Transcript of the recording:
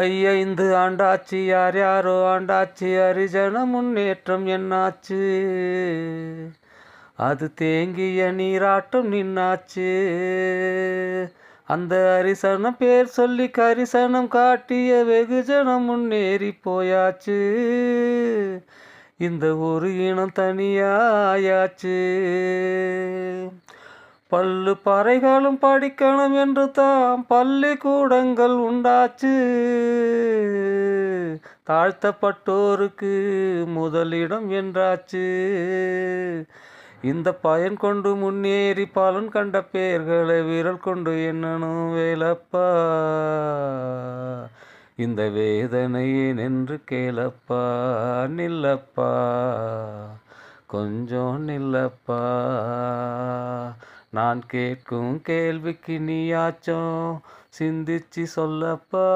ஐந்து ஆண்டாச்சு யார் யாரோ ஆண்டாச்சு ஹரிஜன முன்னேற்றம் என்னாச்சு? அது தேங்கிய நீராட்டம் நின்னாச்சு. அந்த அரிசனம் பேர் சொல்லி கரிசனம் காட்டிய வெகுஜனம் முன்னேறி போயாச்சு. இந்த ஒரு இனம் தனியாயாச்சு. பல்லு பறைகளும் படிக்கணும் என்று தான் பள்ளிக்கூடங்கள் உண்டாச்சு. தாழ்த்தப்பட்டோருக்கு முதலிடம் என்றாச்சு. இந்த பயன் கொண்டு முன்னேறி பலன் கண்ட பெயர்களை விரல் கொண்டு எண்ணணும் வேலப்பா. இந்த வேதனையை நின்று கேளப்பா, நில்லப்பா, கொஞ்சம் நில்லப்பா. நான் கேட்கும் கேள்விக்கு நீயாச்சும் சிந்திச்சு சொல்லப்பா.